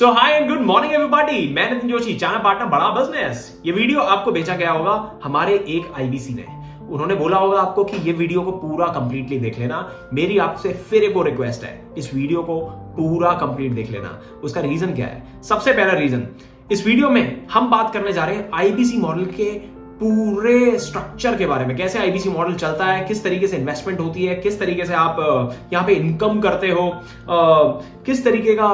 So high and good morning everybody, मैं नितिन जोशी, चाना partner बड़ा बिजनेस। ये वीडियो आपको भेजा गया होगा हमारे एक आईबीसी ने। उन्होंने बोला होगा आपको कि ये वीडियो को पूरा कंप्लीटली देख लेना। मेरी आपसे फिर एक और रिक्वेस्ट है, इस वीडियो को पूरा कंप्लीट देख लेना। उसका रीजन क्या है? सबसे पहला रीजन, इस वीडियो में हम बात करने जा रहे हैं आईबीसी मॉडल के पूरे स्ट्रक्चर के बारे में। कैसे आईबीसी मॉडल चलता है, किस तरीके से इन्वेस्टमेंट होती है, किस तरीके से आप यहाँ पे इनकम करते हो, किस तरीके का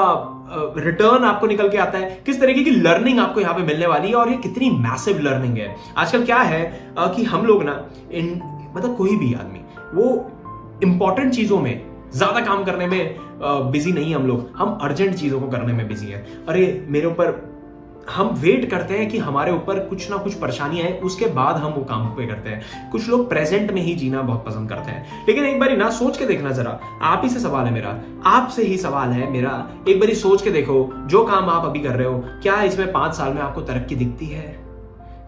रिटर्न आपको निकल के आता है, किस तरीके की लर्निंग आपको यहाँ पे मिलने वाली है और ये कितनी मैसिव लर्निंग है। आजकल क्या है कि हम लोग ना मतलब कोई भी आदमी वो इंपॉर्टेंट चीजों में ज्यादा काम करने में बिजी नहीं है। हम अर्जेंट चीजों को करने में बिजी है। अरे मेरे ऊपर, हम वेट करते हैं कि हमारे ऊपर कुछ ना कुछ परेशानी आए, उसके बाद हम वो काम पे करते हैं। कुछ लोग प्रेजेंट में ही जीना बहुत पसंद करते हैं। लेकिन एक बारी ना सोच के देखना जरा, आप ही से सवाल है मेरा, आपसे ही सवाल है मेरा, एक बारी सोच के देखो, जो काम आप अभी कर रहे हो, क्या इसमें 5 साल में आपको तरक्की दिखती है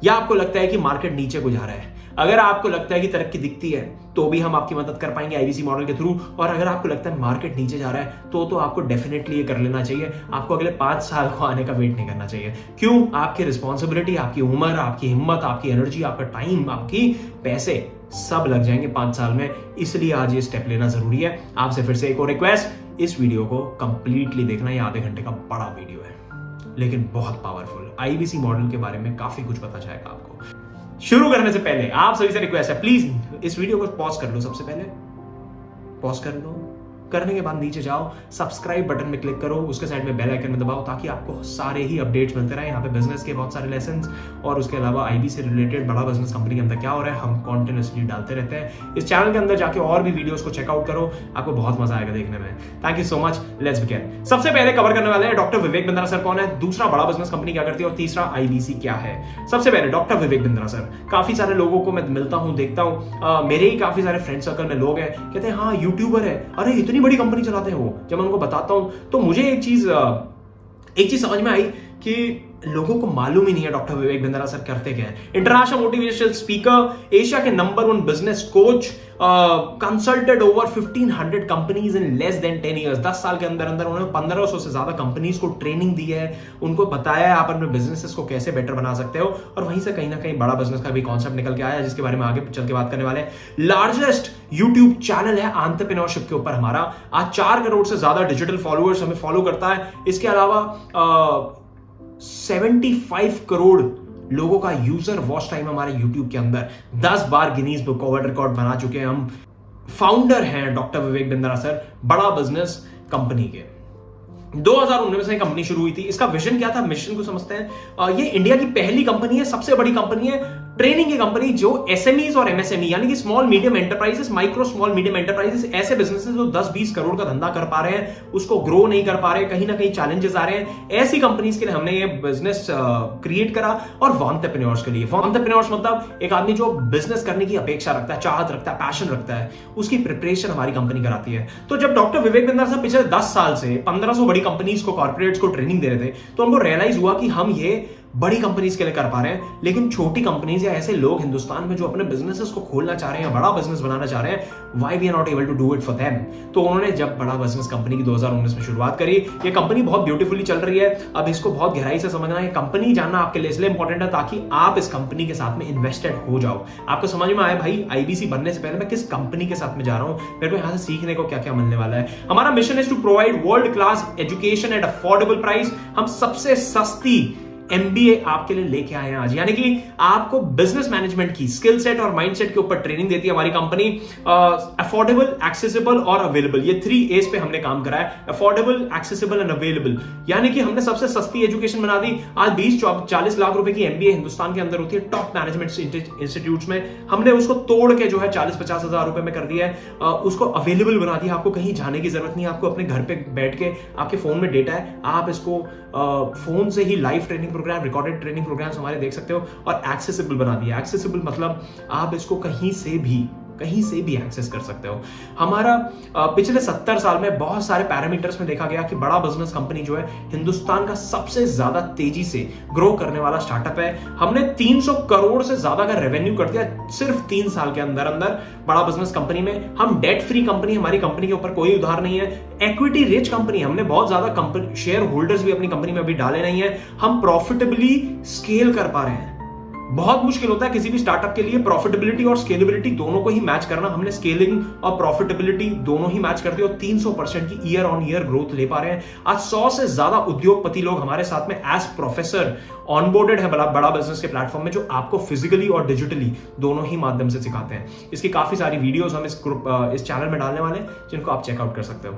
या आपको लगता है कि मार्केट नीचे को जा रहा है? अगर आपको लगता है कि तरक्की दिखती है तो भी हम आपकी मदद कर पाएंगे आईबीसी मॉडल के थ्रू, और अगर आपको लगता है मार्केट नीचे जा रहा है तो आपको डेफिनेटली ये कर लेना चाहिए। आपको अगले 5 साल को आने का वेट नहीं करना चाहिए। क्यों? आपकी रिस्पॉन्सिबिलिटी, आपकी उम्र, आपकी हिम्मत, आपकी एनर्जी, आपका टाइम, आपकी पैसे सब लग जाएंगे 5 साल में। इसलिए आज ये स्टेप लेना जरूरी है। आपसे फिर से एक और रिक्वेस्ट, इस वीडियो को कंप्लीटली देखना। ये आधे घंटे का बड़ा वीडियो है लेकिन बहुत पावरफुल। आईबीसी मॉडल के बारे में काफी कुछ पता चलेगा आपको। शुरू करने से पहले आप सभी से रिक्वेस्ट है, प्लीज इस वीडियो को पॉज कर लो। सबसे पहले पॉज कर लो। करने के बाद नीचे जाओ, सब्सक्राइब बटन में क्लिक करो, उसके साइड में बेल आइकन में दबाओ ताकि आपको सारे ही अपडेट्स मिलते रहे। यहाँ पे बिजनेस के बहुत सारे लेसन्स और उसके अलावा आईबी से रिलेटेड बड़ा बिजनेस कंपनी के अंदर क्या हो रहा है हम कॉन्टिन्यूसली डालते रहते हैं। इस चैनल के अंदर जाके और भी वीडियोस को चेकआउट करो, आपको बहुत मजा आएगा देखने में। Thank you so much. Let's begin. सबसे पहले कवर करने वाले हैं डॉक्टर विवेक बिंद्रा सर कौन है, दूसरा बड़ा बिजनेस कंपनी क्या करती है और तीसरा आईबीसी क्या है। सबसे पहले डॉक्टर विवेक बिंद्रा सर, काफी सारे लोगों को मैं मिलता हूँ, देखता हूँ, मेरे ही काफी सारे फ्रेंड सर्कल में लोग हैं, कहते हैं हाँ यूट्यूबर है, अरे इतनी बड़ी कंपनी चलाते हैं। जब मैं उनको बताता हूं तो मुझे एक चीज समझ में आई कि लोगों को मालूम ही नहीं है डॉक्टर विवेक बिंद्रा सर करते क्या है। इंटरनेशनल मोटिवेशनल स्पीकर, एशिया के number 1 business coach, consulted over 1500 companies in less than 10 years. 10 साल के अंदर उन्होंने 1500 से ज्यादा कंपनीज को ट्रेनिंग दी है, उनको बताया है आप अपने बिजनेसेस को कैसे बेटर बना सकते हो, और वहीं से कहीं ना कहीं बड़ा बिजनेस का भी कॉन्सेप्ट निकल के आया जिसके बारे में आगे चल के बात करने वाले हैं। लार्जेस्ट यूट्यूब चैनल है एंटरप्रेन्योरशिप के ऊपर हमारा, आज 4 करोड़ से ज्यादा डिजिटल फॉलोअर्स हमें फॉलो करता है। इसके अलावा 75 करोड़ लोगों का यूजर वॉच टाइम हमारे YouTube के अंदर, 10 बार गिनीज बुक वर्ल्ड रिकॉर्ड बना चुके हैं हम। फाउंडर हैं डॉक्टर विवेक बिंद्रा सर बड़ा बिजनेस कंपनी के। 2019 में कंपनी शुरू हुई थी। इसका विजन क्या था, मिशन को समझते हैं। ये इंडिया की पहली कंपनी है, सबसे बड़ी कंपनी है, ट्रेनिंग की कंपनी जो एसएमईज और एमएसएमई यानी कि small medium enterprises, micro small medium enterprises, ऐसे बिजनेसेस जो 10-20 करोड़ का धंधा कर पा रहे हैं, उसको ग्रो नहीं कर पा रहे, कहीं ना कहीं चैलेंजेस आ रहे हैं, ऐसी कंपनीज के लिए हमने ये बिजनेस क्रिएट करा। और एंटरप्रेन्योर्स के लिए, एंटरप्रेन्योर्स मतलब एक आदमी जो बिजनेस करने की अपेक्षा रखता है, चाहत रखता है, पैशन रखता है, उसकी प्रिपरेशन हमारी कंपनी कराती है। तो जब डॉक्टर विवेक बिंद्रा साहब पिछले 10 साल से 1500 बड़ी कंपनीज को, कॉर्पोरेट्स को ट्रेनिंग दे रहे थे, तो उनको रियलाइज हुआ कि हम ये बड़ी कंपनीज के लिए कर पा रहे हैं, लेकिन छोटी कंपनीज या ऐसे लोग हिंदुस्तान में जो अपने बिजनेसेस को खोलना चाह रहे हैं, बड़ा बिजनेस बनाना चाह रहे हैं, why we are not able to do it for them. तो उन्होंने जब बड़ा बिजनेस कंपनी की 2019 में शुरुआत करी, ये कंपनी बहुत ब्यूटीफुली चल रही है। अब इसको बहुत गहराई से समझना है, कंपनी जानना आपके लिए इसलिए इंपॉर्टेंट है ताकि आप इस कंपनी के साथ में इन्वेस्टेड हो जाओ। आपको समझ में आए भाई आईबीसी बनने से पहले मैं किस कंपनी के साथ में जा रहा हूं, मेरे को यहां से सीखने को क्या क्या मिलने वाला है। हमारा mission is to provide world class education at affordable price. हम सबसे सस्ती एमबीए आपके लिए लेके आए हैं आज, यानी कि आपको बिजनेस मैनेजमेंट की स्किल सेट और माइंडसेट के ऊपर ट्रेनिंग देती है हमारी कंपनी। अफोर्डेबल, एक्सेसिबल और अवेलेबल, ये 3 A's पे हमने काम करा है। अफोर्डेबल, एक्सेसिबल एंड अवेलेबल, यानी कि हमने सबसे सस्ती एजुकेशन बना दी। आज 20-40 लाख रुपए की एमबीए हिंदुस्तान के अंदर होती है टॉप मैनेजमेंट इंस्टीट्यूट्स में, हमने उसको तोड़ के जो है 40-50 हजार रुपए में कर दिया है। उसको अवेलेबल बना दिया, आपको कहीं जाने की जरूरत नहीं है, आपको अपने घर पे बैठ के आपके फोन में डेटा है, आप इसको फोन से ही live training program, recorded training programs हमारे देख सकते हो। और एक्सेसिबल बना दिया। एक्सेसिबल मतलब आप इसको कहीं से भी कहीं से भी एक्सेस कर सकते हो। हमारा पिछले 70 साल में बहुत सारे पैरामीटर्स में देखा गया कि बड़ा बिजनेस कंपनी जो है हिंदुस्तान का सबसे ज्यादा तेजी से ग्रो करने वाला स्टार्टअप है। हमने 300 करोड़ से ज्यादा का रेवेन्यू कर दिया सिर्फ 3 साल के अंदर अंदर बड़ा बिजनेस कंपनी में। हम डेट फ्री कंपनी, हमारी कंपनी के ऊपर कोई उधार नहीं है। इक्विटी रिच कंपनी, हमने बहुत ज्यादा कंपनी शेयर होल्डर्स भी अपनी कंपनी में अभी डाले नहीं है। हम प्रॉफिटेबली स्केल कर पा रहे हैं। बहुत मुश्किल होता है किसी भी स्टार्टअप के लिए प्रॉफिटेबिलिटी और स्केलेबिलिटी दोनों को ही मैच करना। हमने स्केलिंग और प्रॉफिटेबिलिटी दोनों ही मैच करते हो। 300% की ईयर ऑन ईयर ग्रोथ ले पा रहे हैं। आज 100 से ज्यादा उद्योगपति लोग हमारे साथ में एज प्रोफेसर ऑनबोर्डेड है बड़ा बिजनेस के प्लेटफॉर्म में, जो आपको फिजिकली और डिजिटली दोनों ही माध्यम से सिखाते हैं। इसकी काफी सारी वीडियोस हम इस चैनल में डालने वाले हैं, जिनको आप चेकआउट कर सकते हो।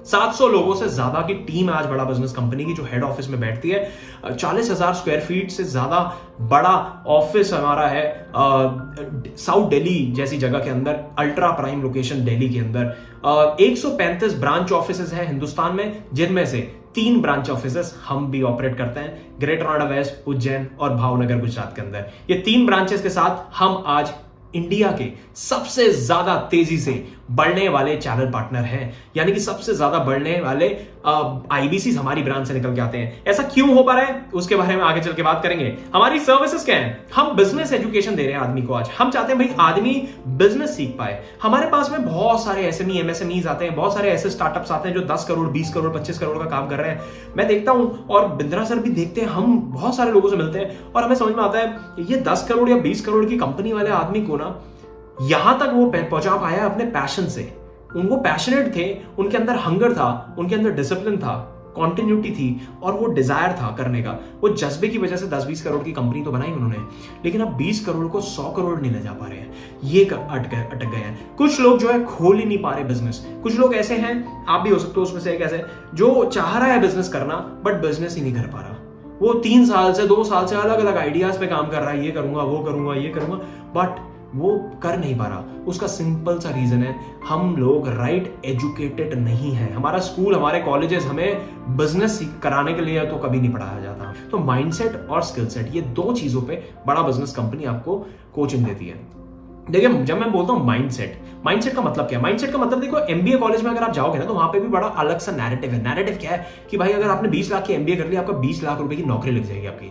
700 लोगों से ज्यादा की टीम है आज बड़ा बिजनेस कंपनी की, जो हेड ऑफिस में बैठती है। 40,000 स्क्वायर फीट से ज्यादा बड़ा ऑफिस हमारा है साउथ दिल्ली जैसी जगह के अंदर, अल्ट्रा प्राइम लोकेशन दिल्ली के अंदर। 135 ब्रांच ऑफिसेज हैं हिंदुस्तान में, जिनमें से 3 ब्रांच ऑफिसेस हम भी ऑपरेट करते हैं, ग्रेटर नोएडा वेस्ट, उज्जैन और भावनगर गुजरात के अंदर। ये 3 ब्रांचेस के साथ हम आज इंडिया के सबसे ज्यादा तेजी से बढ़ने वाले चैनल पार्टनर हैं। यानी कि सबसे ज्यादा बढ़ने वाले आईबीसी हमारी ब्रांच से निकल के आते हैं। ऐसा क्यों हो पा रहा है उसके बारे में आगे चल के बात करेंगे। हमारी सर्विसेज क्या है? हम बिजनेस एजुकेशन दे रहे हैं आदमी को। आज हम चाहते हैं भाई आदमी बिजनेस सीख पाए। हमारे पास में बहुत सारे एसएमई एमएसएमईज आते हैं, बहुत सारे ऐसे स्टार्टअप्स आते हैं जो 10 करोड़ 20 करोड़ 25 करोड़ का काम कर रहे हैं। मैं देखता हूं और बिंद्रा सर भी देखते हैं, हम बहुत सारे लोगों से मिलते हैं और हमें समझ में आता है ये 10 करोड़ या 20 करोड़ की कंपनी वाले आदमी को ना यहां तक वो पहुंचा पाया अपने पैशन से। उनको पैशनेट थे, उनके अंदर हंगर था, उनके अंदर डिसिप्लिन था, कॉन्टिन्यूटी थी और वो डिजायर था करने का। वो जज्बे की वजह से 10-20 करोड़ की कंपनी तो बनाई उन्होंने, लेकिन अब 20 करोड़ को 100 करोड़ नहीं ले जा पा रहे हैं। ये अटक गए हैं। कुछ लोग जो है खोल ही नहीं पा रहे बिजनेस। कुछ लोग ऐसे हैं, आप भी हो सकते हो उसमें से एक ऐसे, जो चाह रहा है बिजनेस करना बट बिजनेस ही नहीं कर पा रहा। वो 3 साल से 2 साल से अलग अलग आइडियाज पे काम कर रहा है, ये करूंगा वो करूंगा ये करूंगा, बट वो कर नहीं पा रहा। उसका सिंपल सा रीजन है, हम लोग राइट एजुकेटेड नहीं है। हमारा स्कूल, हमारे कॉलेजेस हमें बिजनेस कराने के लिए तो कभी नहीं पढ़ाया जाता। तो माइंडसेट और स्किल सेट, ये 2 चीजों पे बड़ा बिजनेस कंपनी आपको कोचिंग देती है। देखिए, जब मैं बोलता हूं माइंडसेट का मतलब क्या है? माइंडसेट का मतलब देखो, एमबीए कॉलेज में अगर आप जाओगे ना तो वहां पे भी बड़ा अलग सा नैरेटिव है। नैरेटिव क्या है कि भाई अगर आपने 20 लाख की एमबीए कर ली, आपका 20 लाख रुपए की नौकरी लग जाएगी आपकी।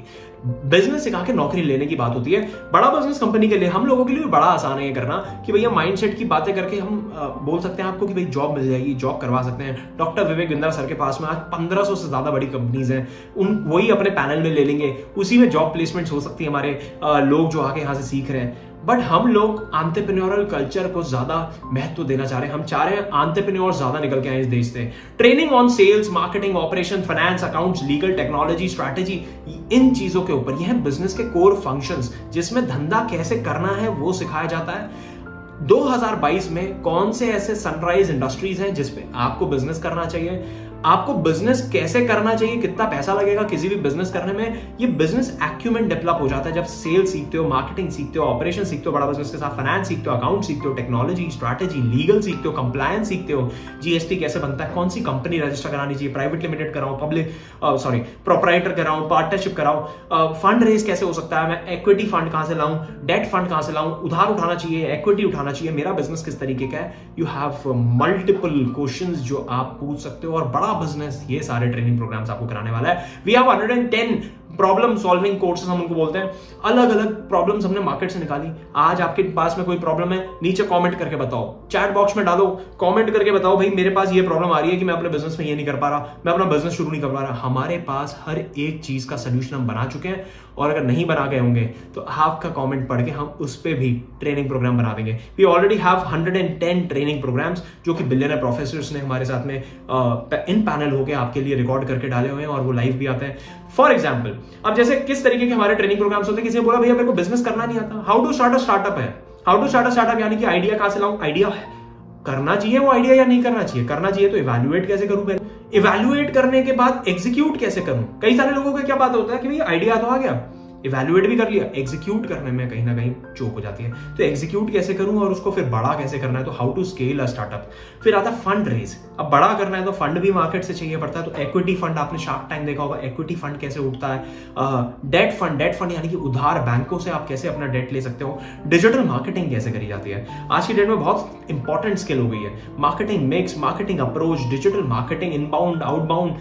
बिजनेस सिखा के नौकरी लेने की बात होती है। बड़ा बिजनेस कंपनी के लिए, हम लोगों के लिए भी बड़ा आसान है ये करना कि भैया माइंडसेट की बातें करके हम बोल सकते हैं आपको कि भाई जॉब मिल जाएगी, जॉब करवा सकते हैं। डॉक्टर विवेक बिंद्रा सर के पास में आज 1500 से ज्यादा बड़ी कंपनीज हैं, वही अपने पैनल में ले लेंगे, उसी में जॉब प्लेसमेंट हो सकती है हमारे लोग जो आके यहाँ से सीख रहे हैं। बट हम लोग एंटरप्रेन्योरल कल्चर को ज्यादा महत्व देना चाह रहे हैं। हम चाह रहे हैं एंटरप्रेन्योर ज्यादा निकल के आए इस देश से। Training on sales, marketing, operation, finance, accounts, legal, technology, strategy, इन चीजों के ऊपर, ये है बिजनेस के कोर फंक्शंस, जिसमें धंधा कैसे करना है वो सिखाया जाता है। 2022 में कौन से ऐसे सनराइज इंडस्ट्रीज हैं जिसपे आपको बिजनेस करना चाहिए, आपको बिजनेस कैसे करना चाहिए, कितना पैसा लगेगा किसी भी बिजनेस करने में, ये बिजनेस एक्यूमेंट डेवलप हो जाता है जब सेल्स सीखते हो, मार्केटिंग सीखते हो, ऑपरेशन सीखते हो, बड़ा बिजनेस के साथ फाइनेंस सीखते हो, अकाउंट सीखते हो, टेक्नोलॉजी, स्ट्रैटेजी, लीगल सीखते हो, कंप्लायंस सीखते हो, जीएसटी कैसे बनता है, कौन सी कंपनी रजिस्टर करानी चाहिए, प्राइवेट लिमिटेड कराऊं, प्रोप्राइटर कराऊं, पार्टनरशिप कराऊं, फंड रेज कैसे हो सकता है, मैं इक्विटी फंड कहां से लाऊं, डेट फंड कहां से लाऊं, उधार उठाना चाहिए, इक्विटी उठाना चाहिए, मेरा बिजनेस किस तरीके का है। यू हैव मल्टीपल क्वेश्चंस जो आप पूछ सकते हो और बड़ा बिजनेस ये सारे ट्रेनिंग प्रोग्राम्स आपको कराने वाला है। We have 110 problem solving courses, हम उनको बोलते हैं। अलग अलग प्रॉब्लम्स हमने मार्केट से निकाली। आज आपके पास में कोई प्रॉब्लम है, नीचे कमेंट करके बताओ, चैट बॉक्स में डालो, कमेंट करके बताओ भाई मेरे पास ये प्रॉब्लम आ रही है कि मैं अपने बिजनेस में ये नहीं कर पा रहा, मैं अपना बिजनेस शुरू नहीं कर पा रहा। हमारे पास हर एक चीज का सोल्यूशन हम बना चुके हैं, और अगर नहीं बना गए होंगे तो आपका कमेंट पढ़ के हम उस पर भी ट्रेनिंग प्रोग्राम बना देंगे। We already have 110 training programs जो कि बिलियनर प्रोफेसर्स ने हमारे साथ में इन पैनल होकर आपके लिए रिकॉर्ड करके डाले हुए हैं, और वो लाइव भी आते हैं। फॉर एग्जाम्पल, अब जैसे किस तरीके के हमारे ट्रेनिंग प्रोग्राम्स होते हैं, किसी ने बोला भैया मेरे को बिजनेस करना नहीं आता, how to start a startup है। How to start a startup यानी कि आइडिया कहां से लाऊं, आइडिया करना चाहिए वो आइडिया या नहीं करना चाहिए, करना चाहिए तो इवैल्यूएट कैसे करूं, पहले इवैल्यूएट करने के बाद एग्जीक्यूट कैसे करूं। कई सारे लोगों का क्या बात होता है कि भैया आइडिया तो आ गया, इवैल्यूएट भी कर लिया, एग्जीक्यूट करने में कहीं ना कहीं चूक हो जाती है। तो एग्जीक्यूट कैसे करूं और उसको फिर बड़ा कैसे करना है, तो how to scale a startup. फिर आता है फंड रेज। अब बड़ा करना है तो फंड भी मार्केट से चाहिए पड़ता है, तो इक्विटी फंड, आपने शार्क टैंक देखा होगा, इक्विटी फंड कैसे उठता है। डेट फंड यानी कि उधार, बैंकों से आप कैसे अपना डेट ले सकते हो। डिजिटल मार्केटिंग कैसे करी जाती है, आज की डेट में बहुत इंपॉर्टेंट स्किल हो गई है। Marketing mix, marketing approach, digital marketing, inbound outbound,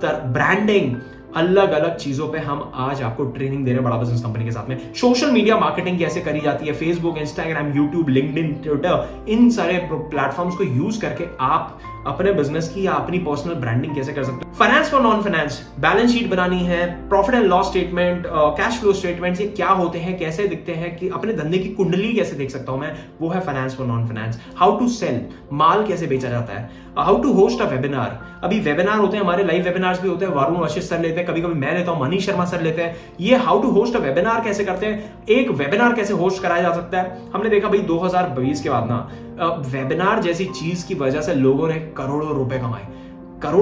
branding, अलग अलग चीजों पे हम आज आपको ट्रेनिंग दे रहे हैं बड़ा बिजनेस कंपनी के साथ में। सोशल मीडिया मार्केटिंग कैसे करी जाती है, Facebook, Instagram, YouTube, LinkedIn, Twitter, इन सारे प्लेटफॉर्म्स को यूज करके आप अपने बिजनेस की या अपनी पर्सनल ब्रांडिंग कैसे कर सकते हो। Finance for non finance, balance sheet बनानी है, profit and loss statement, cash flow statement, ये क्या होते हैं, कैसे दिखते हैं, कि अपने धंधे की कुंडली कैसे देख सकता हूं मैं, वो है finance for non finance. How to sell, माल कैसे बेचा जाता है। How to host a webinar, अभी वेबिनार होते हैं हमारे, लाइव वेबिनार्स भी होते हैं, वरुण आशीष सर लेते हैं, कभी कभी मैं लेता हूं, मनीष शर्मा सर लेते हैं। ये how to host a webinar कैसे करते हैं, एक वेबिनार कैसे होस्ट कराया जा सकता है। हमने देखा भाई 2020 के बाद ना वेबिनार जैसी चीज की वजह से लोगों ने करोड़ों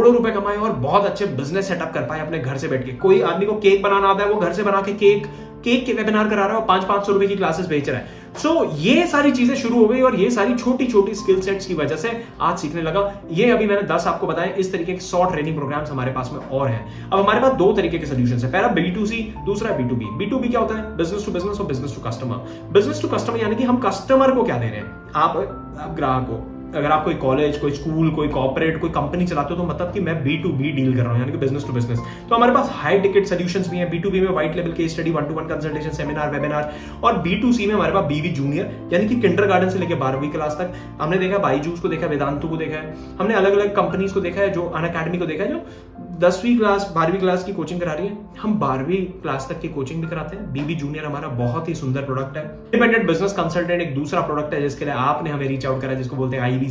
रुपए कमाए और बहुत अच्छे बिजनेस सेटअप कर पाए अपने घर से बैठ के। कोई आदमी को केक बनाना आता है, वो घर से बना के केक के वेबिनार करा रहा है और 500-500 रुपए की क्लासेस बेच रहा है। सो ये सारी चीजें शुरू हो गई और ये सारी छोटी छोटी स्किल सेट्स की वजह से आज सीखने लगा। ये अभी मैंने 10 आपको बताया, इस तरीके के 100 ट्रेनिंग प्रोग्राम्स हमारे पास में और हैं। अब हमारे पास 2 तरीके के सोल्यूशन है, पहला B2C, दूसरा B2B। B2B क्या होता है, बिजनेस टू बिजनेस और business to customer. Business to customer यानी कि हम कस्टमर को क्या दे रहे हैं, आप ग्राहक को। अगर आप कोई कॉलेज, कोई स्कूल, कोई कॉर्पोरेट, कोई कंपनी चलाते हो तो मतलब कि मैं B2B डील कर रहा हूं, यानी कि बिजनेस टू बिजनेस। तो हमारे पास हाई टिकट सॉल्यूशंस भी हैं। B2B में white level case study, 1-to-1 consultation, seminar, webinar. और B2C में हमारे पास BV जूनियर, यानी कि किंडरगार्टन से लेकर 12वीं क्लास तक। हमने देखा बाईजूस को देखा, वेदांतु को देखा है, हमने अलग अलग कंपनीज को देखा है, जो अनअकैडमी को देखा है, जो 10वीं क्लास 12वीं क्लास की कोचिंग करा रही है। हम 12वीं क्लास तक की कोचिंग भी कराते हैं। BV जूनियर हमारा बहुत ही सुंदर प्रोडक्ट है। इंडिपेंडेंट बिजनेस कंसल्टेंट एक दूसरा प्रोडक्ट है जिसके लिए आपने हमें रीच आउट करा, जिसको बोलते हैं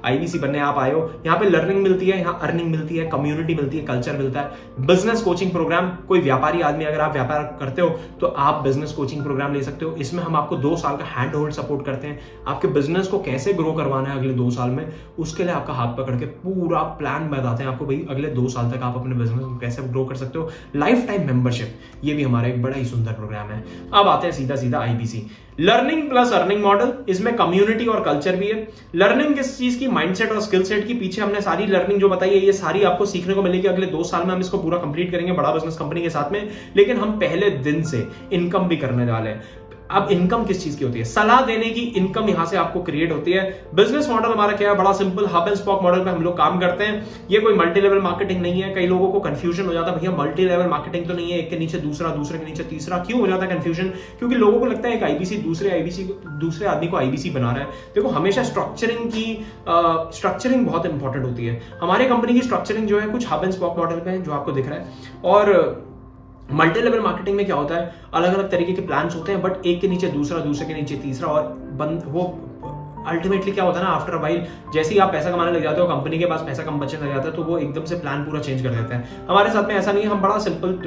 IBC बनने आप आए हो। यहाँ पे लर्निंग मिलती है, यहाँ अर्निंग मिलती है, कम्युनिटी मिलती है, कल्चर मिलता है। बिजनेस कोचिंग प्रोग्राम, कोई व्यापारी आदमी अगर आप व्यापार करते हो तो आप बिजनेस कोचिंग प्रोग्राम ले सकते हो। इसमें हम आपको 2 साल का हैंड होल्ड सपोर्ट करते हैं। आपके बिजनेस को कैसे ग्रो करवाना है अगले 2 साल में, उसके लिए आपका हाथ पकड़ के पूरा प्लान बताते हैं आपको, भाई अगले 2 साल तक आप अपने बिजनेस को कैसे ग्रो कर सकते हो। लाइफ टाइम मेंबरशिप, ये भी हमारा एक बड़ा ही सुंदर प्रोग्राम है। अब आते हैं सीधा सीधा IBC, learning plus earning model. इसमें कम्युनिटी और कल्चर भी है। लर्निंग किस चीज की, माइंडसेट और स्किल सेट की। पीछे हमने सारी लर्निंग जो बताई है, ये सारी आपको सीखने को मिलेगी। अगले 2 साल में हम इसको पूरा कंप्लीट करेंगे बड़ा बिजनेस कंपनी के साथ में। लेकिन हम पहले दिन से इनकम भी करने वाले हैं। अब इनकम किस चीज की होती है, सलाह देने की इनकम यहां से आपको क्रिएट होती है। बिजनेस मॉडल हमारा क्या है, बड़ा simple, hub and spoke model पे हम लोग काम करते हैं। ये कोई मल्टी लेवल मार्केटिंग नहीं है। कई लोगों को कंफ्यूजन हो जाता है, भैया मल्टी लेवल मार्केटिंग तो नहीं है, एक के नीचे दूसरा, दूसरे के नीचे तीसरा, क्यों हो जाता है कंफ्यूजन? क्योंकि लोगों को लगता है एक IBC दूसरे आदमी को IBC बना रहा है। देखो, हमेशा स्ट्रक्चरिंग बहुत इंपॉर्टेंट होती है। हमारी कंपनी की स्ट्रक्चरिंग जो है कुछ हब एंड स्पॉक मॉडल पे है, जो आपको दिख रहा है। और मल्टी लेवल मार्केटिंग में क्या होता है, अलग अलग तरीके के प्लान्स होते हैं, बट एक के नीचे दूसरा, दूसरे के नीचे तीसरा, और वो अल्टीमेटली क्या होता है ना, आफ्टर वाइल जैसे ही आप पैसा कमाने लग जाते हो, कंपनी के पास पैसा कम बचने लग जाता है, तो वो एकदम से प्लान पूरा चेंज कर देते हैं। हमारे साथ में ऐसा नहीं है। हम बड़ा सिंपल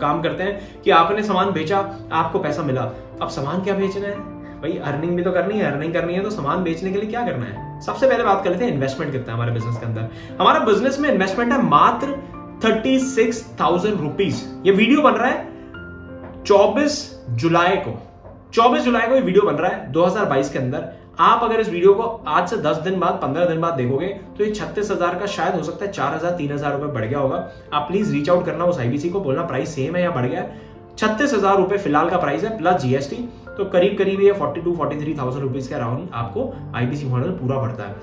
काम करते हैं कि आपने सामान बेचा, आपको पैसा मिला। अब सामान क्या बेचना है भाई, अर्निंग भी तो करनी है। अर्निंग करनी है तो सामान बेचने के लिए क्या करना है। सबसे पहले बात कर लेते हैं इन्वेस्टमेंट कितना है हमारे बिजनेस के अंदर। हमारा बिजनेस में इन्वेस्टमेंट है मात्र 36,000 रुपीज। ये वीडियो बन रहा है 24 जुलाई को ये वीडियो बन रहा है 2022 के अंदर। आप अगर इस वीडियो को आज से 10 दिन बाद, 15 दिन बाद देखोगे तो ये 36,000 का शायद हो सकता है 4,000 3,000 रुपए बढ़ गया होगा। आप प्लीज रीच आउट करना उस IBC को, बोलना प्राइस सेम है या बढ़ गया है। 36,000 रुपए फिलहाल का प्राइस है प्लस GST, तो करीब करीब ये 42-43,000 रुपीज के अराउंड आपको IBC मॉडल पूरा पड़ता है।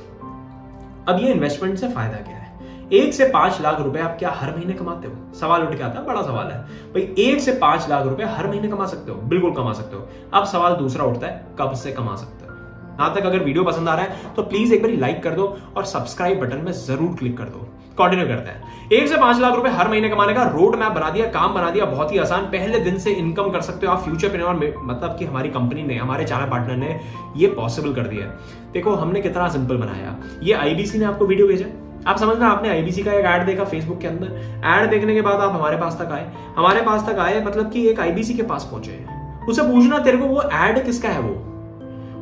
अब ये इन्वेस्टमेंट से फायदा क्या है? 1 से 5 लाख रुपए आप क्या हर महीने कमाते हो? सवाल उठ के आता है, बड़ा सवाल है भाई। 1 से 5 लाख रुपए हर महीने कमा सकते हो? बिल्कुल कमा सकते हो। अब सवाल दूसरा उठता है, कब से कमा सकते हो? यहां तक अगर वीडियो पसंद आ रहा है तो प्लीज एक बार लाइक कर दो और सब्सक्राइब बटन में जरूर क्लिक कर दो। कंटिन्यू करते हैं। 1 से 5 लाख रुपए हर महीने कमाने का रोड मैप बना दिया, काम बना दिया, बहुत ही आसान। पहले दिन से इनकम कर सकते हो आप। फ्यूचरप्रेन्योर मतलब कि हमारी कंपनी ने, हमारे चैनल पार्टनर ने ये पॉसिबल कर दिया। देखो हमने कितना सिंपल बनाया। ये IBC ने आपको वीडियो भेजा, आप समझना, आपने IBC का एक ऐड देखा फेसबुक के अंदर। ऐड देखने के बाद आप हमारे पास तक आए मतलब कि एक IBC के पास पहुंचे। उसे पूछना तेरे को वो ऐड किसका है,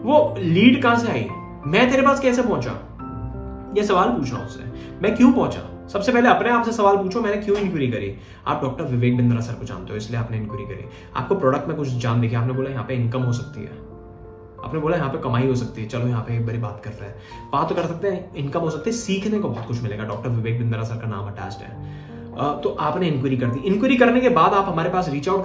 वो लीड कहां से आई, मैं तेरे पास कैसे पहुंचा, ये सवाल पूछना उससे। मैं क्यों पहुंचा, सबसे पहले अपने आप से सवाल पूछो, मैंने क्यों इंक्वायरी करी? आप डॉक्टर विवेक बिंद्रा सर को जानते हो, इसलिए आपने इंक्वायरी करी। आपको प्रोडक्ट में कुछ जान देखी, आपने बोला यहाँ पे इनकम हो सकती है, आपने बोला यहाँ पे कमाई हो सकती है, चलो यहाँ पे एक बारी बात कर रहे हैं, बात तो कर सकते हैं, इनकम हो सकती है, सीखने को बहुत कुछ मिलेगा, डॉक्टर विवेक बिंद्रा सर का नाम अटैच्ड है। तो आपने इंक्वायरी कर दी। इंक्वायरी करने के बाद आप हमारे पास रीच आउट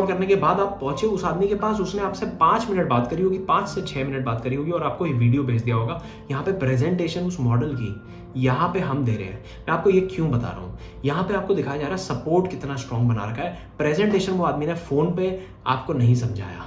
करने के बाद आप पहुंचे उस आदमी के पास, उसने आपसे 5 मिनट बात करी होगी, 5 से 6 मिनट बात करी होगी और आपको ये वीडियो भेज दिया होगा। यहाँ पे प्रेजेंटेशन उस मॉडल की यहाँ पे हम दे रहे हैं। मैं आपको ये क्यों बता रहा हूँ, यहाँ पे आपको दिखाया जा रहा है सपोर्ट कितना स्ट्रॉन्ग बना रखा है। प्रेजेंटेशन वो आदमी ने फोन पे आपको नहीं समझाया,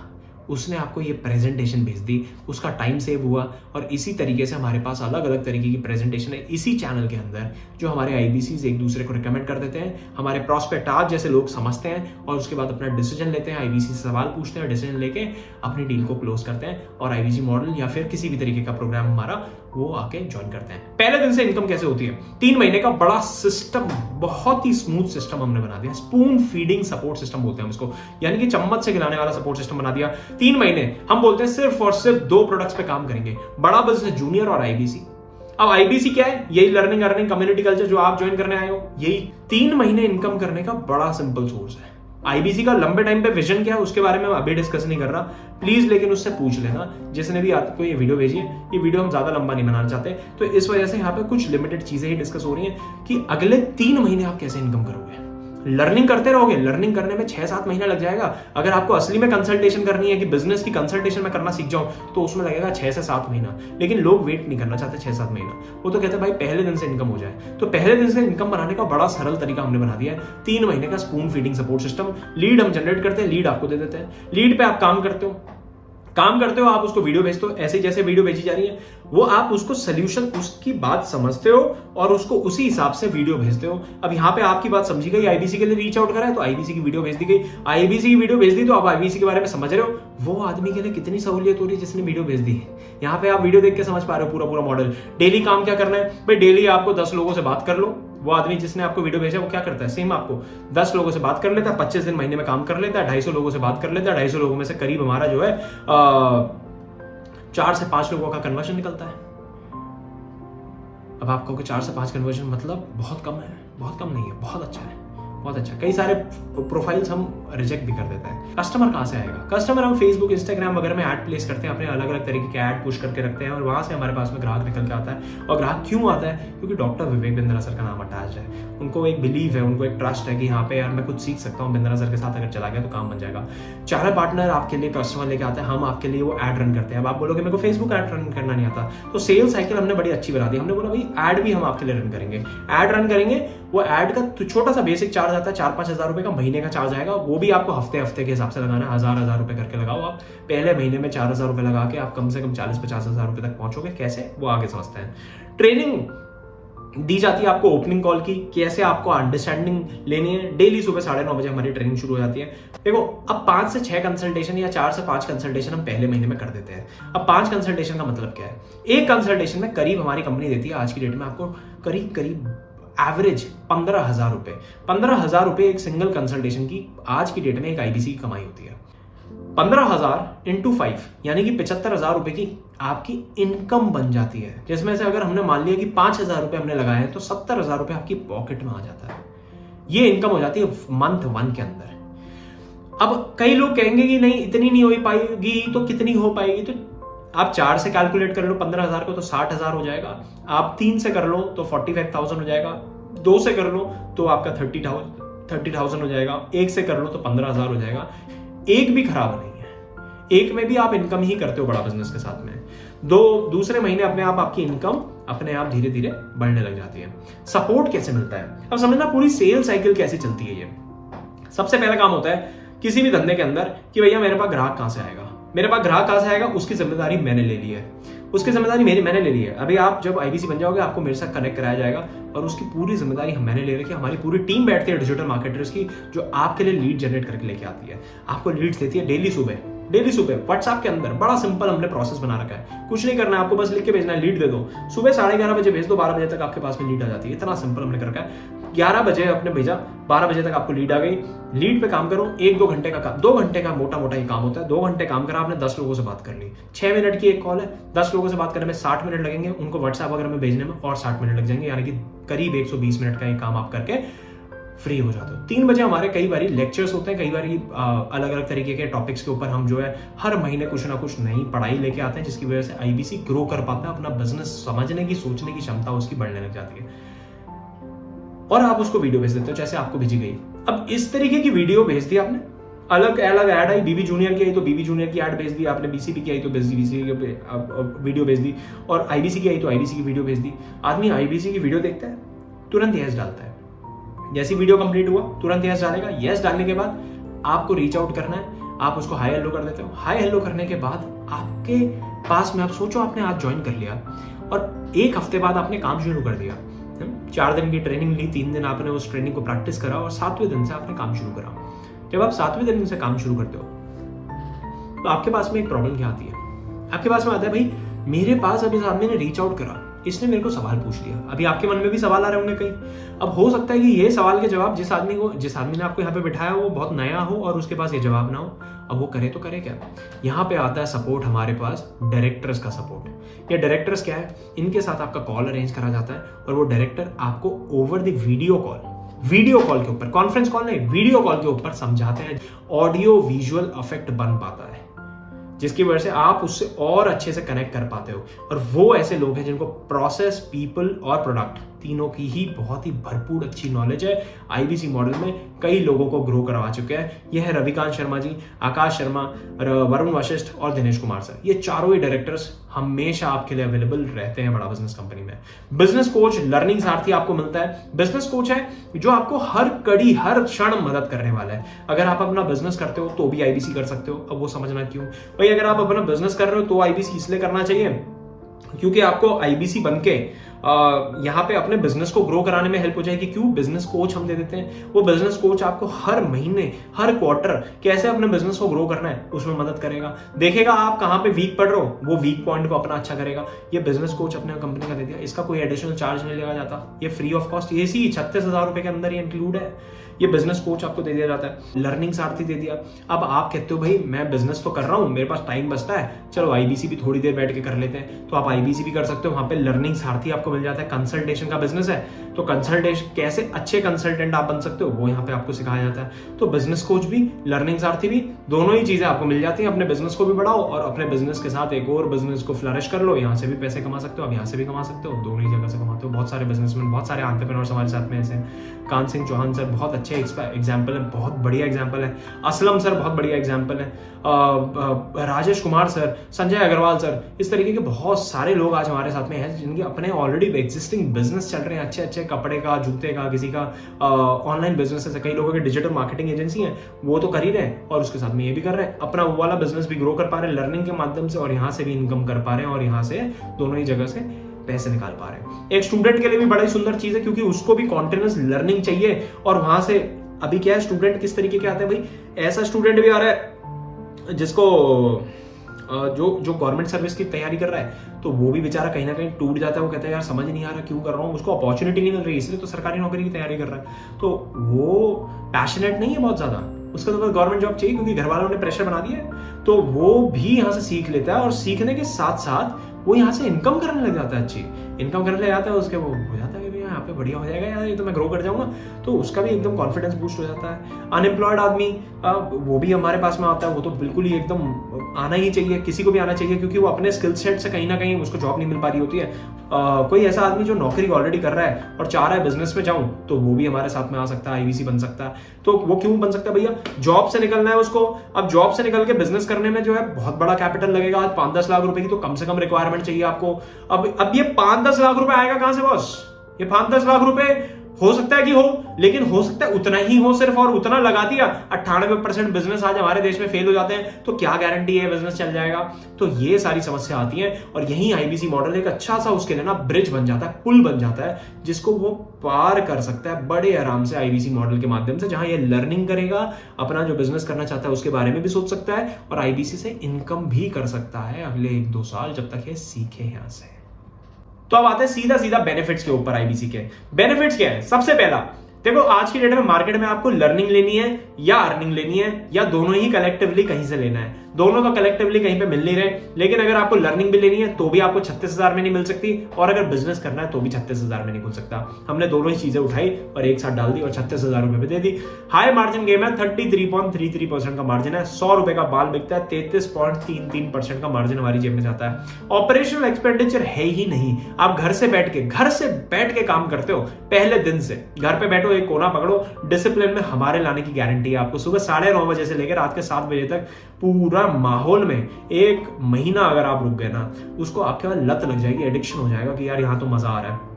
उसने आपको ये प्रेजेंटेशन भेज दी, उसका टाइम सेव हुआ। और इसी तरीके से हमारे पास अलग अलग तरीके की प्रेजेंटेशन है इसी चैनल के अंदर, जो हमारे आईबीसीज एक दूसरे को रिकमेंड कर देते हैं, हमारे प्रॉस्पेक्ट आज जैसे लोग समझते हैं और उसके बाद अपना डिसीजन लेते हैं, आईबीसी से सवाल पूछते हैं, डिसीजन लेके अपनी डील को क्लोज करते हैं और आईबीसी मॉडल या फिर किसी भी तरीके का प्रोग्राम हमारा वो आके ज्वाइन करते हैं। पहले दिन से इनकम कैसे होती है? 3 महीने का बड़ा सिस्टम, बहुत ही स्मूथ सिस्टम हमने बना दिया। स्पून फीडिंग सपोर्ट सिस्टम बोलते हैं हम इसको, यानी कि चम्मच से खिलाने वाला सपोर्ट सिस्टम बना दिया। 3 महीने हम बोलते हैं सिर्फ और सिर्फ 2 प्रोडक्ट्स पे काम करेंगे, बड़ा बिजनेस जूनियर और आईबीसी। अब आईबीसी क्या है? यही लर्निंग अर्निंग कम्युनिटी कल्चर जो आप ज्वाइन करने आए हो, यही 3 महीने इनकम करने का बड़ा सिंपल सोर्स है। आईबीसी का लंबे टाइम पे विजन क्या है उसके बारे में मैं अभी डिस्कस नहीं कर रहा, प्लीज लेकिन उससे पूछ लेना जिसने भी आपको ये वीडियो भेजी है। ये वीडियो हम ज्यादा लंबा नहीं बनाना चाहते, तो इस वजह से यहाँ पे कुछ लिमिटेड चीजें ही डिस्कस हो रही हैं कि अगले 3 महीने आप कैसे इनकम करोगे। लर्निंग करते रहोगे, लर्निंग करने में 6-7 महीना लग जाएगा। अगर आपको असली में कंसल्टेशन करनी है कि बिजनेस की कंसल्टेशन में करना सीख जाऊं, तो उसमें लगेगा 6 से 7 महीना। लेकिन लोग वेट नहीं करना चाहते 6-7 महीना, वो तो कहते हैं भाई पहले दिन से इनकम हो जाए। तो पहले दिन से इनकम बनाने का बड़ा सरल तरीका हमने बना दिया है, 3 महीने का spoon feeding support system. Lead हम जनरेट करते हैं, लीड आपको दे देते हैं, लीड पे आप काम करते हो, आप उसको वीडियो भेजते हो, ऐसे जैसे वीडियो भेजी जा रही है वो आप उसको सोल्यूशन, उसकी बात समझते हो और उसको उसी हिसाब से वीडियो भेजते हो। अब यहाँ पे आपकी बात समझी गई, आईबीसी के लिए रीच आउट करा है तो आईबीसी की वीडियो भेज दी गई, आईबीसी की वीडियो भेज दी तो आप आईबीसी के बारे में समझ रहे हो। वो आदमी के लिए कितनी सहूलियत हो रही है जिसने वीडियो भेज दी। यहाँ पे आप वीडियो देख के समझ पा रहे हो पूरा मॉडल। डेली काम क्या करना है भाई? डेली आपको 10 लोगों से बात कर लो। वो आदमी जिसने आपको वीडियो भेजा वो क्या करता है? सेम आपको 10 लोगों से बात कर लेता है, 25 दिन महीने में काम कर लेता है, 250 लोगों से बात कर लेता है। 250 लोगों में से करीब हमारा जो है 4 से 5 लोगों का कन्वर्जन निकलता है। अब आप कहोगे 4 से 5 कन्वर्जन मतलब बहुत कम है? बहुत कम नहीं है, बहुत अच्छा है, बहुत अच्छा। कई सारे प्रोफाइल्स हम रिजेक्ट भी कर देते हैं। कस्टमर कहां से आएगा? कस्टमर हम फेसबुक, इंस्टाग्राम वगैरह में ऐड प्लेस करते हैं, अपने अलग अलग तरीके के ऐड पुश करके रखते हैं और वहां से हमारे पास में ग्राहक निकल के आता है। और ग्राहक क्यों आता है? क्योंकि डॉक्टर विवेक बिंद्रा सर का नाम अटैच है। उनको एक बिलीव है, उनको एक ट्रस्ट है कि यहाँ पे यार मैं कुछ सीख सकता हूँ, बिंद्रा सर के साथ अगर चला गया तो काम बन जाएगा। चैनल पार्टनर आपके लिए कस्टमर लेके आता है, हम आपके लिए वो ऐड रन करते हैं। अब आप बोलोगे मेरे को फेसबुक ऐड रन करना नहीं आता, तो सेल साइकिल हमने बड़ी अच्छी बना दी। हमने बोला भाई ऐड भी हम आपके लिए रन करेंगे, ऐड रन करेंगे। वो ऐड का छोटा सा बेसिक चार्ज आता है, 4-5 हजार रुपए का महीने का चार्ज आएगा। वो भी आपको हफ्ते के हिसाब से लगाना है, 1000 रुपए करके लगाओ। आप पहले महीने में 4000 रुपए लगा के आप कम से कम 40-50 हजार रुपए तक पहुंचोगे। कैसे? वो आगे समझते हैं। ट्रेनिंग दी जाती है आपको ओपनिंग कॉल की, कैसे आपको अंडरस्टैंडिंग लेनी है। डेली सुबह 9:30 बजे हमारी ट्रेनिंग शुरू हो जाती है। देखो अब 5 से 6 कंसल्टेशन या 4 से 5 कंसल्टेशन हम पहले महीने में कर देते हैं। अब 5 कंसल्टेशन का मतलब क्या है? एक कंसल्टेशन में करीब हमारी कंपनी देती है आज की डेट में आपको करीब एवरेज 15,000 रुपए। 15,000 रुपए एक सिंगल कंसल्टेशन की आज की डेट में एक आईबीसी की कमाई होती है। 15,000 इंटू 5 यानी कि 75,000 रुपए की आपकी इनकम बन जाती है, जिसमें से अगर हमने मान लिया कि 5,000 रुपए हमने लगाए हैं तो 70,000 रुपए आपकी पॉकेट में आ जाता है। ये इनकम हो जाती है मंथ 1 के अंदर। अब कई लोग कहेंगे कि नहीं इतनी नहीं हो पाएगी, तो कितनी हो पाएगी? तो आप 4 से कैलकुलेट कर लो 15,000 को तो 60,000 हो जाएगा। आप 3 से कर लो तो 45,000 हो जाएगा। 2 से कर लो तो आपका 30,000 हो जाएगा। 1 से कर लो तो 15,000 हो जाएगा। एक भी खराब नहीं है, एक में भी आप इनकम ही करते हो बड़ा बिजनेस के साथ में। दूसरे महीने अपने आप आपकी इनकम अपने आप धीरे धीरे बढ़ने लग जाती है। सपोर्ट कैसे मिलता है? अब समझना पूरी सेल साइकिल कैसे चलती है। ये सबसे पहला काम होता है किसी भी धंधे के अंदर कि भैया मेरे पास ग्राहक कहां से आएगा, मेरे पास ग्राहक कहां से आएगा, उसकी जिम्मेदारी मैंने ले ली है, उसकी जिम्मेदारी मैंने ले ली है। अभी आप जब आईबीसी बन जाओगे आपको मेरे साथ कनेक्ट कराया जाएगा और उसकी पूरी जिम्मेदारी मैंने ले रखी है। हमारी पूरी टीम बैठती है डिजिटल मार्केटर्स की, जो आपके लिए लीड जनरेट करके लेके आती है, आपको लीड्स देती है डेली सुबह। डेली सुबह व्हाट्सएप के अंदर बड़ा सिंपल हमने प्रोसेस बना रखा है, कुछ नहीं करना है आपको, बस लिख के भेजना है, लीड दे दो, सुबह 11:30 बजे भेज दो, 12 बजे तक आपके पास में लीड आ जाती है। इतना सिंपल हमने कर रखा है। 11 बजे आपने भेजा, 12 बजे तक आपको लीड आ गई, लीड पे काम करो। 1-2 घंटे का 2 घंटे का मोटा मोटा ही काम होता है। 2 घंटे काम करा आपने, 10 लोगों से बात कर ली, 6 मिनट की एक कॉल है, 10 लोगों से बात करने में 60 मिनट लगेंगे, उनको व्हाट्सएप वगैरह में भेजने में और 60 मिनट लग जाएंगे, यानी कि करीब 120 मिनट का ये काम आप करके फ्री हो जाते हो। 3 बजे हमारे कई बारी लेक्चर्स होते हैं, कई बारी अलग अलग तरीके के टॉपिक्स के ऊपर हम जो है हर महीने कुछ ना कुछ नई पढ़ाई लेके आते हैं, जिसकी वजह से आईबीसी ग्रो कर पाता है, अपना बिजनेस समझने की सोचने की क्षमता उसकी बढ़ने लग जाती है, और आप उसको वीडियो भेज देते हो जैसे आपको भेजी गई। अब इस तरीके की वीडियो भेज दी आपने, अलग अलग ऐड आई, बीबी जूनियर की आई तो बीबी जूनियर की ऐड भेज दी आपने, बीसीबी की आई तो बीसीबी की वीडियो भेज दी, और आईबीसी की आई तो आईबीसी की वीडियो भेज दी। आदमी आईबीसी की वीडियो देखता है, तुरंत यस डालता है, जैसी वीडियो कंप्लीट हुआ तुरंत यस डालेगा। यस डालने के बाद आपको रीच आउट करना है, आप उसको हाई हेलो कर देते हो। हाई हेलो करने के बाद आपके पास में, आप सोचो आपने आज ज्वाइन कर लिया और 1 हफ्ते बाद आपने काम शुरू कर दिया, 4 दिन की ट्रेनिंग ली, 3 दिन आपने उस ट्रेनिंग को प्रैक्टिस करा और 7वें दिन से आपने काम शुरू करा। जब आप 7वें दिन से काम शुरू करते हो तो आपके पास में एक प्रॉब्लम क्या आती है, आपके पास में आता है भाई मेरे पास अभी इस आदमी ने रीच आउट करा, इसने मेरे को सवाल पूछ लिया। अभी आपके मन में भी सवाल आ रहे होंगे कई। अब हो सकता है कि ये सवाल के जवाब जिस आदमी ने आपको यहाँ पे बिठाया वो बहुत नया हो और उसके पास ये जवाब ना हो। अब वो करे तो करे क्या? यहाँ पे आता है सपोर्ट हमारे पास, डायरेक्टर्स का सपोर्ट। ये डायरेक्टर्स क्या है, इनके साथ आपका कॉल अरेंज करा जाता है और वो डायरेक्टर आपको ओवर द वीडियो कॉल के ऊपर, कॉन्फ्रेंस कॉल नहीं, वीडियो कॉल के ऊपर समझाते हैं। ऑडियो विजुअल इफेक्ट बन पाता है जिसकी वजह से आप उससे और अच्छे से कनेक्ट कर पाते हो। और वो ऐसे लोग हैं जिनको प्रोसेस, पीपल और प्रोडक्ट तीनों की ही बहुत ही भरपूर अच्छी नॉलेज है। आईबीसी मॉडल में कई लोगों को ग्रो करवा चुके हैं। यह है रविकांत शर्मा जी, आकाश शर्मा, वरुण वशिष्ठ और दिनेश कुमार सर। ये चारों ही डायरेक्टर्स हमेशा आपके लिए अवेलेबल रहते हैं बड़ा बिजनेस कंपनी में। बिजनेस कोच, लर्निंग सारथी आपको मिलता है। बिजनेस कोच है जो आपको हर कड़ी, हर क्षण मदद करने वाला है। अगर आप अपना बिजनेस करते हो तो भी आईबीसी कर सकते हो। अब वो समझना क्यों भाई, अगर आप अपना बिजनेस कर रहे हो तो आईबीसी इसलिए करना चाहिए क्योंकि आपको आईबीसी बनके यहाँ पे अपने बिजनेस को ग्रो कराने में हेल्प हो जाएगी। क्यों? बिजनेस कोच हम दे देते हैं। वो बिजनेस कोच आपको हर महीने, हर क्वार्टर कैसे अपने बिजनेस को ग्रो करना है उसमें मदद करेगा। देखेगा आप कहाँ पे वीक पड़ रहे हो, वो वीक पॉइंट को अपना अच्छा करेगा। ये बिजनेस कोच अपने कंपनी का दे दिया, इसका कोई एडिशनल चार्ज नहीं लिया जाता, ये फ्री ऑफ कॉस्ट, ये 36,000 रुपए के अंदर ये इंक्लूड है। ये बिजनेस कोच आपको दे दिया जाता है। लर्निंग सारथी दे दिया। अब आप कहते हो भाई मैं बिजनेस तो कर रहा हूं, मेरे पास टाइम बचता है, चलो आईबीसी भी थोड़ी देर बैठ के कर लेते हैं, तो आप आईबीसी भी कर सकते हो। वहां पे लर्निंग सारथी आपको मिल जाता है। कंसल्टेशन का बिजनेस है तो कंसल्टेशन कैसे अच्छे कंसल्टेंट आप बन सकते हो वो यहाँ पे आपको सिखाया जाता है। तो बिजनेस कोच भी, लर्निंग सारथी भी, दोनों ही चीजें आपको मिल जाती हैं। अपने बिजनेस को भी बढ़ाओ और अपने बिजनेस के साथ एक और बिजनेस को फ्लरिश कर लो। यहाँ से भी पैसे कमा सकते हो, आप यहाँ से भी कमा सकते हो, दोनों ही जगह से कमाते हो। बहुत सारे बिजनेसमैन, बहुत सारे एंटरप्रेन्योर्स हमारे साथ में ऐसे हैं। कान सिंह चौहान सर बहुत अच्छे एग्जाम्पल है, बहुत बढ़िया एग्जाम्पल है। असलम सर बहुत बढ़िया एग्जाम्पल है। राजेश कुमार सर, संजय अग्रवाल सर, इस तरीके के बहुत सारे लोग आज हमारे साथ में हैं जिनके अपने ऑलरेडी एग्जिस्टिंग बिजनेस चल रहे हैं, अच्छे अच्छे कपड़े का, जूते का, किसी का ऑनलाइन बिजनेस है, कई लोगों के डिजिटल मार्केटिंग एजेंसी है, वो तो कर ही रहे हैं और उसके साथ में ये भी कर रहे हैं। अपना वो वाला बिजनेस भी ग्रो कर पा रहे हैं लर्निंग के माध्यम से और यहाँ से भी इनकम कर पा रहे हैं और यहाँ से दोनों ही जगह से पैसे निकाल पा रहे हैं। एक स्टूडेंट के लिए भी बड़ा ही सुंदर चीज है क्योंकि उसको भी कॉन्टिन्यूस लर्निंग चाहिए और वहां से अभी क्या है, स्टूडेंट किस तरीके के आते हैं भाई, ऐसा स्टूडेंट भी आ रहा है जिसको जो गवर्नमेंट सर्विस की तैयारी कर रहा है तो वो भी बेचारा कहीं ना कहीं टूट जाता है। वो कहता है यार समझ नहीं आ रहा क्यों कर रहा हूँ, उसको अपॉर्चुनिटी नहीं मिल रही इसलिए तो सरकारी नौकरी की तैयारी कर रहा है। तो वो पैशनेट नहीं है बहुत ज्यादा, उसका तो बस गवर्नमेंट जॉब चाहिए क्योंकि घर वालों ने प्रेशर बना दिया है। तो वो भी यहाँ से सीख लेता है और सीखने के साथ साथ वो यहाँ से इनकम करने लग जाता है, अच्छी इनकम करने लग जाता है। उसके वो हो जाता है कि यहाँ पे बढ़िया हो जाएगा यार, ये तो मैं ग्रो कर जाऊंगा, तो उसका भी एकदम कॉन्फिडेंस बूस्ट हो जाता है। अनएम्प्लॉयड आदमी वो भी हमारे पास में आता है, वो तो बिल्कुल ही एकदम आना ही चाहिए, किसी को भी आना चाहिए क्योंकि वो अपने स्किल सेट से कहीं ना कहीं उसको जॉब नहीं मिल पा रही होती है। कोई ऐसा आदमी जो नौकरी ऑलरेडी कर रहा है और चाह रहा है बिजनेस में जाऊं तो वो भी हमारे साथ में आ सकता है, आईबीसी बन सकता है। तो वो क्यों बन सकता है भैया, जॉब से निकलना है उसको। अब जॉब से निकल के बिजनेस करने में जो है बहुत बड़ा कैपिटल लगेगा, आज 5-10 लाख रुपए की तो कम से कम रिक्वायरमेंट चाहिए आपको। अब ये 5-10 लाख रुपए आएगा कहां से बॉस? ये 5-10 लाख रुपए हो सकता है कि हो, लेकिन हो सकता है उतना ही हो सिर्फ, और उतना लगा दिया 98% बिजनेस आज हमारे देश में फेल हो जाते हैं, तो क्या गारंटी है बिजनेस चल जाएगा। तो ये सारी समस्या आती है, और यही आईबीसी मॉडल एक अच्छा सा उसके लिए ना ब्रिज बन जाता है, पुल बन जाता है, जिसको वो पार कर सकता है बड़े आराम से आईबीसी मॉडल के माध्यम से, जहां ये लर्निंग करेगा, अपना जो बिजनेस करना चाहता है उसके बारे में भी सोच सकता है, और आईबीसी से इनकम भी कर सकता है अगले 1-2 साल, जब तक ये सीखे यहां से। तो अब आते हैं सीधा सीधा बेनिफिट्स के ऊपर। आईबीसी के बेनिफिट्स क्या है? सबसे पहला, देखो आज की डेट में मार्केट में आपको लर्निंग लेनी है या अर्निंग लेनी है, या दोनों ही कलेक्टिवली कहीं से लेना है। दोनों तो कलेक्टिवली कहीं पे मिल नहीं रहे, लेकिन अगर आपको लर्निंग भी लेनी है तो भी आपको 36,000 में नहीं मिल सकती, और अगर बिजनेस करना है तो भी 36,000 में नहीं खुल सकता। हमने दोनों ही चीजें उठाई और एक साथ डाल दी और 36,000 रुपए पे दे दी। हाई मार्जिन गेम है, 33.33% का मार्जिन है, 100 रुपए का बाल बिकता है, 33.33% का मार्जिन हमारी जेब में जाता है। ऑपरेशनल एक्सपेंडिचर है ही नहीं, आप घर से बैठ के काम करते हो। पहले दिन से घर पे बैठो, एक कोना पकड़ो, डिसिप्लिन में हमारे लाने की गारंटी है आपको। सुबह 9:30 बजे से लेकर रात के 7 बजे तक पूरा माहौल में 1 महीना अगर आप रुक गए ना, उसको आपके बाद लत लग जाएगी, एडिक्शन हो जाएगा कि यार यहां तो मजा आ रहा है।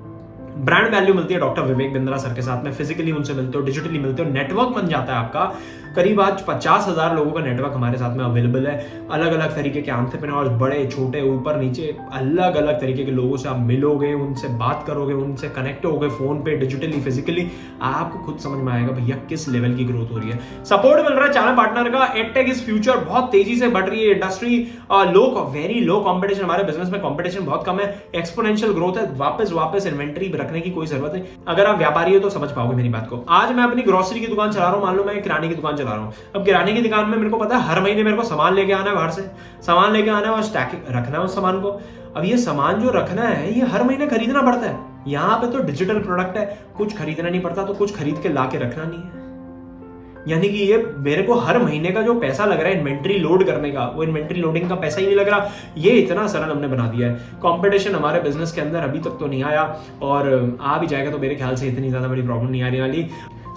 ब्रांड वैल्यू मिलती है डॉक्टर विवेक बिंद्रा सर के साथ में, फिजिकली उनसे मिलते हो, डिजिटली मिलते हो, नेटवर्क बन जाता है आपका। करीब आज 50,000 लोगों का नेटवर्क हमारे साथ में अवेलेबल है। अलग अलग तरीके के एंटरप्रेन्योर्स, बड़े छोटे ऊपर नीचे अलग अलग तरीके के लोगों से आप मिलोगे, उनसे बात करोगे, उनसे कनेक्ट होगे फोन पे, डिजिटली, फिजिकली। आपको खुद समझ में आएगा भैया किस लेवल की ग्रोथ हो रही है। सपोर्ट मिल रहा है चैनल पार्टनर का। एडटेक इज फ्यूचर, बहुत तेजी से बढ़ रही है इंडस्ट्री, वेरी लो कॉम्पिटिशन, हमारे बिजनेस में कॉम्पिटिशन बहुत कम है, एक्सपोनेंशियल ग्रोथ है। वापस इन्वेंट्री रखने की कोई जरूरत नहीं। अगर आप व्यापारी हो तो समझ पाओगे मेरी बात को। आज मैं अपनी ग्रोसरी की दुकान चला रहा हूं, मान लो मैं किराने की दुकान चला रहा हूं। अब किराने की दुकान में मेरे को पता है हर महीने मेरे को सामान लेके आना है, बाहर से सामान लेके आना है और स्टैक रखना है उस सामान को। अब ये सामान जो रखना है ये हर महीने खरीदना पड़ता है। यहां पे तो डिजिटल प्रोडक्ट है, कुछ खरीदना नहीं पड़ता, तो कुछ खरीद के लाके रखना नहीं है। यानी कि ये मेरे को हर महीने का जो पैसा लग रहा है इन्वेंट्री लोड करने का, वो इन्वेंट्री लोडिंग का पैसा ही नहीं लग रहा। ये इतना सरल हमने बना दिया है। कंपटीशन हमारे बिजनेस के अंदर अभी तक तो नहीं आया, और आ भी जाएगा तो मेरे ख्याल से इतनी ज्यादा बड़ी प्रॉब्लम नहीं आने वाली।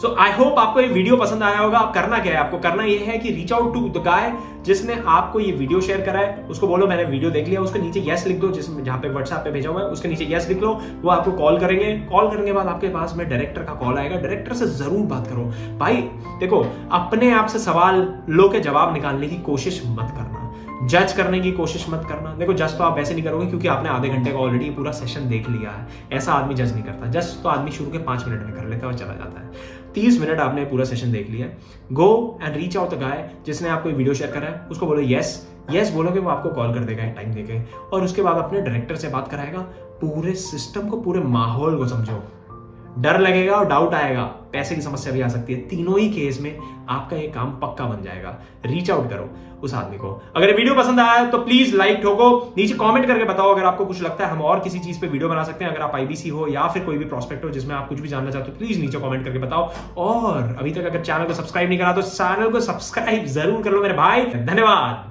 सो आई होप आपको ये वीडियो पसंद आया होगा। आप करना क्या है, आपको करना ये है कि reach out to the guy जिसने आपको ये वीडियो शेयर करा है, उसको बोलो मैंने वीडियो देख लिया, उसके नीचे यस लिख दो, जिसमें जहां पे व्हाट्सएप पे भेजा हुआ है उसके नीचे यस लिख लो। वो आपको कॉल करेंगे, कॉल करने के बाद आपके पास में डायरेक्टर का कॉल आएगा। डायरेक्टर से जरूर बात करो भाई। देखो, अपने आप से सवाल लो के जवाब निकालने की कोशिश मत करना, जज करने की कोशिश मत करना। देखो, जज तो आप वैसे नहीं करोगे क्योंकि आपने आधे घंटे का ऑलरेडी पूरा सेशन देख लिया है। ऐसा आदमी जज नहीं करता। जज तो आदमी शुरू के 5 मिनट में कर लेता है और चला जाता है। 30 मिनट आपने पूरा सेशन देख लिया है। Go and reach out the guy जिसने आपको वीडियो शेयर करा है, उसको बोलो यस बोलोगे, वो आपको कॉल कर देगा एक टाइम देके, और उसके बाद अपने डायरेक्टर से बात कराएगा। पूरे सिस्टम को, पूरे माहौल को समझो। डर लगेगा और डाउट आएगा, पैसे की समस्या भी आ सकती है। तीनों ही केस में आपका ये काम पक्का बन जाएगा। रीच आउट करो उस आदमी को। अगर वीडियो पसंद आया है तो प्लीज लाइक ठोको, नीचे कमेंट करके बताओ अगर आपको कुछ लगता है हम और किसी चीज पे वीडियो बना सकते हैं। अगर आप आईबीसी हो या फिर कोई भी प्रोस्पेक्ट हो जिसमें आप कुछ भी जानना चाहते हो, प्लीज नीचे कमेंट करके बताओ। और अभी तक अगर चैनल को सब्सक्राइब नहीं करा तो चैनल को सब्सक्राइब जरूर कर लो मेरे भाई। धन्यवाद।